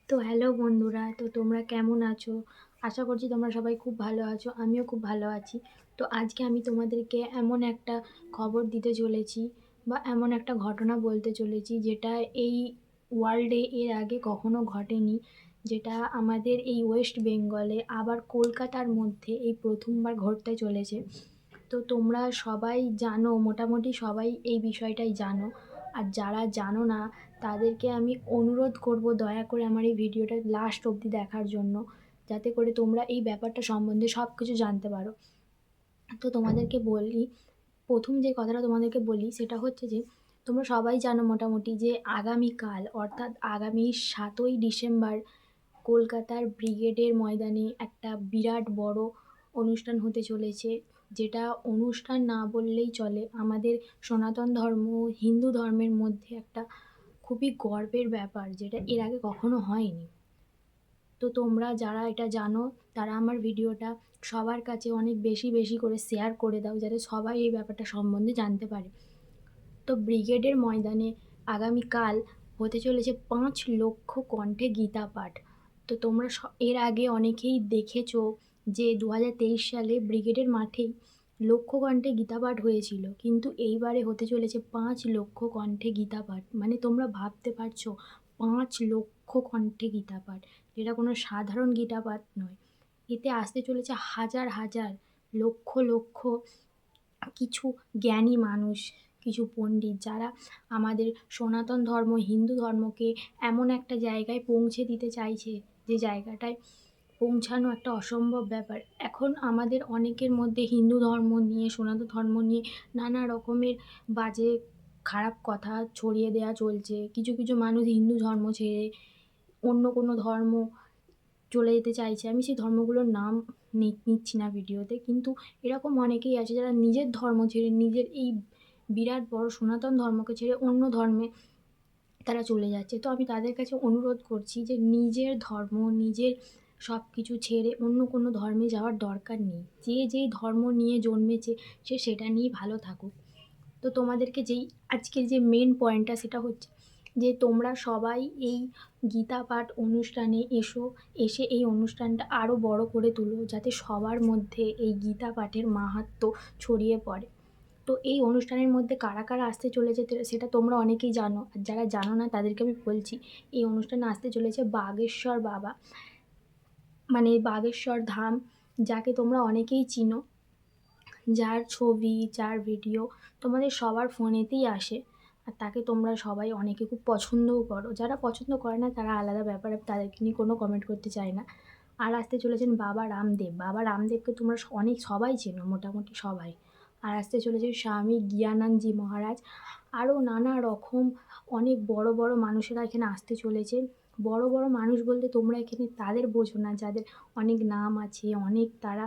তো হ্যালো বন্ধুরা, তো তোমরা কেমন আছো? আশা করছি তোমরা সবাই খুব ভালো আছো। আমিও খুব ভালো আছি। তো আজকে আমি তোমাদেরকে এমন একটা খবর দিতে চলেছি বা এমন একটা ঘটনা বলতে চলেছি যেটা এই ওয়ার্ল্ডে এর আগে কখনো ঘটেনি। যেটা আমাদের এই ওয়েস্ট বেঙ্গলে আবার কলকাতার মধ্যে এই প্রথমবার ঘটতে চলেছে। তো তোমরা সবাই জানো, মোটামুটি সবাই এই বিষয়টাই জানো। আর যারা জানো না তাদেরকে আমি অনুরোধ করব দয়া করে আমার এই ভিডিওটা লাস্ট অবধি দেখার জন্য, যাতে করে তোমরা এই ব্যাপারটা সম্বন্ধে সব কিছু জানতে পারো। তো তোমাদেরকে বলি, প্রথম যে কথাটা তোমাদেরকে বলি সেটা হচ্ছে যে তোমরা সবাই জানো মোটামুটি যে আগামীকাল অর্থাৎ আগামী 7ই ডিসেম্বর কলকাতার ব্রিগেডের ময়দানে একটা বিরাট বড় অনুষ্ঠান হতে চলেছে। যেটা অনুষ্ঠান না বললেই চলে, আমাদের সনাতন ধর্ম হিন্দু ধর্মের মধ্যে একটা খুবই গর্বের ব্যাপার, যেটা এর আগে কখনো হয়নি। তো তোমরা যারা এটা জানো তারা আমার ভিডিওটা সবার কাছে অনেক বেশি বেশি করে শেয়ার করে দাও, যাতে সবাই এই ব্যাপারটা সম্বন্ধে জানতে পারে। তো ব্রিগেডের ময়দানে আগামীকাল হতে চলেছে 5 লক্ষ কণ্ঠে গীতা পাঠ। তো তোমরা এর আগে অনেকেই দেখেছো যে 2023 সালে ব্রিগেডের মাঠেই লক্ষ কণ্ঠে গীতা পাঠ হয়েছিল, কিন্তু এইবারে হতে চলেছে 5 লক্ষ কণ্ঠে গীতা পাঠ। মানে তোমরা ভাবতে পারছো, 5 লক্ষ কণ্ঠে গীতা পাঠ, যেটা কোনো সাধারণ গীতা পাঠ নয়। এতে আসতে চলেছে হাজার হাজার, লক্ষ লক্ষ কিছু জ্ঞানী মানুষ, কিছু পণ্ডিত, যারা আমাদের সনাতন ধর্ম হিন্দু ধর্মকে এমন একটা জায়গায় পৌঁছে দিতে চাইছে, যে জায়গাটায় পৌঁছানো একটা অসম্ভব ব্যাপার। এখন আমাদের অনেকের মধ্যে হিন্দু ধর্ম নিয়ে, সনাতন ধর্ম নিয়ে নানা রকমের বাজে খারাপ কথা ছড়িয়ে দেওয়া চলছে। কিছু কিছু মানুষ হিন্দু ধর্ম ছেড়ে অন্য কোনো ধর্ম চলে যেতে চাইছে। আমি সেই ধর্মগুলোর নাম নিচ্ছি না ভিডিওতে, কিন্তু এরকম অনেকেই আছে যারা নিজের ধর্ম ছেড়ে, নিজের এই বিরাট বড় সনাতন ধর্মকে ছেড়ে অন্য ধর্মে তারা চলে যাচ্ছে। তো আমি তাদের কাছে অনুরোধ করছি যে নিজের ধর্ম, নিজের সব কিছু ছেড়ে অন্য কোনো ধর্মে যাওয়ার দরকার নেই। যে যেই ধর্ম নিয়ে জন্মেছে সে সেটা নিয়েই ভালো থাকুক। তো তোমাদেরকে যেই আজকের যে মেন পয়েন্টটা সেটা হচ্ছে যে তোমরা সবাই এই গীতা পাঠ অনুষ্ঠানে এসো, এসে এই অনুষ্ঠানটা আরও বড় করে তুলো, যাতে সবার মধ্যে এই গীতা পাঠের মাহাত্ম্য ছড়িয়ে পড়ে। তো এই অনুষ্ঠানের মধ্যে কারা কারা আসতে চলেছে সেটা তোমরা অনেকেই জানো, আর যারা জানো না তাদেরকে আমি বলছি। এই অনুষ্ঠানে আসতে চলেছে বাগেশ্বর বাবা, মানে বাগেশ্বর ধাম, যাকে তোমরা অনেকেই চিনো, যার ছবি, যার ভিডিও তোমাদের সবার ফোনেতেই আসে। আর তাকে তোমরা সবাই অনেকে খুব পছন্দও করো। যারা পছন্দ করে না তারা আলাদা ব্যাপার, আমি তাদেরকে নিয়ে কোনো কমেন্ট করতে চাই না। আর আসতে চলেছেন বাবা রামদেব। বাবা রামদেবকে তোমরা অনেক সবাই চেনো, মোটামুটি সবাই। আর আসতে চলেছে স্বামী জ্ঞানানন্দজি মহারাজ। আরও নানা রকম অনেক বড় বড় মানুষেরা এখানে আসতে চলেছে। বড় বড় মানুষ বলতে তোমরা এখানে তাদের বোঝো না, যাদের অনেক নাম আছে, অনেক তারা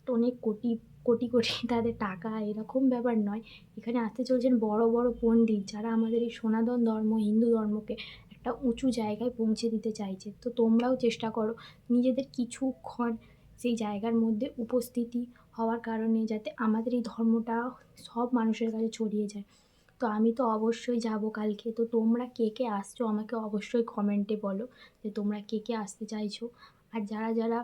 অনেক কোটি কোটি কোটি তাদের টাকা, এরকম ব্যাপার নয়। এখানে আসতে চলছেন বড় বড় পণ্ডিত, যারা আমাদের এই সনাতন ধর্ম হিন্দু ধর্মকে একটা উঁচু জায়গায় পৌঁছে দিতে চাইছে। তো তোমরাও চেষ্টা করো নিজেদের কিছুক্ষণ সেই জায়গার মধ্যে উপস্থিতি হওয়ার কারণে, যাতে আমাদের এই ধর্মটা সব মানুষের কাছে ছড়িয়ে যায়। তো আমি তো অবশ্যই যাব কালকে। তো তোমরা কে কে আসছো আমাকে অবশ্যই কমেন্টে বলো যে তোমরা কে কে আসতে চাইছো। আর যারা যারা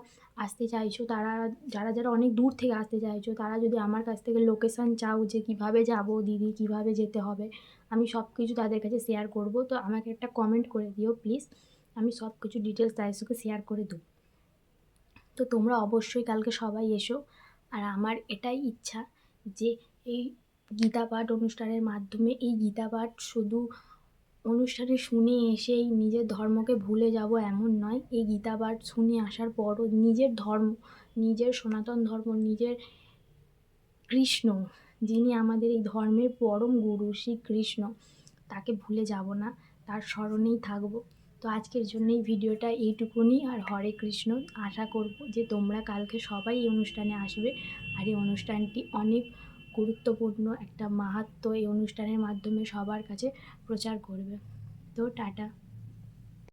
আসতে চাইছো, তারা যারা যারা অনেক দূর থেকে আসতে চাইছো, তারা যদি আমার কাছ থেকে লোকেশান চাও যে কিভাবে যাব দিদি, কিভাবে যেতে হবে, আমি সব কিছু তাদের কাছে শেয়ার করব। তো আমাকে একটা কমেন্ট করে দিও প্লিজ, আমি সব কিছু ডিটেলস তাদের সঙ্গে শেয়ার করে দেবো। তো তোমরা অবশ্যই কালকে সবাই এসো। আর আমার এটাই ইচ্ছা যে এই গীতা পাঠ অনুষ্ঠানের মাধ্যমে, এই গীতা পাঠ শুধু অনুষ্ঠানে শুনে এসেই নিজের ধর্মকে ভুলে যাব এমন নয়। এই গীতা পাঠ শুনে আসার পরও নিজের ধর্ম, নিজের সনাতন ধর্ম, নিজের কৃষ্ণ, যিনি আমাদের এই ধর্মের পরম গুরু শ্রীকৃষ্ণ, তাকে ভুলে যাব না, তার স্মরণেই থাকব। তো আজকের জন্য এই ভিডিওটা এইটুকুনি। আর হরে কৃষ্ণ। আশা করব যে তোমরা কালকে সবাই এই অনুষ্ঠানে আসবে। আর এই অনুষ্ঠানটি অনেক গুরুত্বপূর্ণ একটা মাহাত্ম্য এই অনুষ্ঠানের মাধ্যমে সবার কাছে প্রচার করবে। তো টাটা।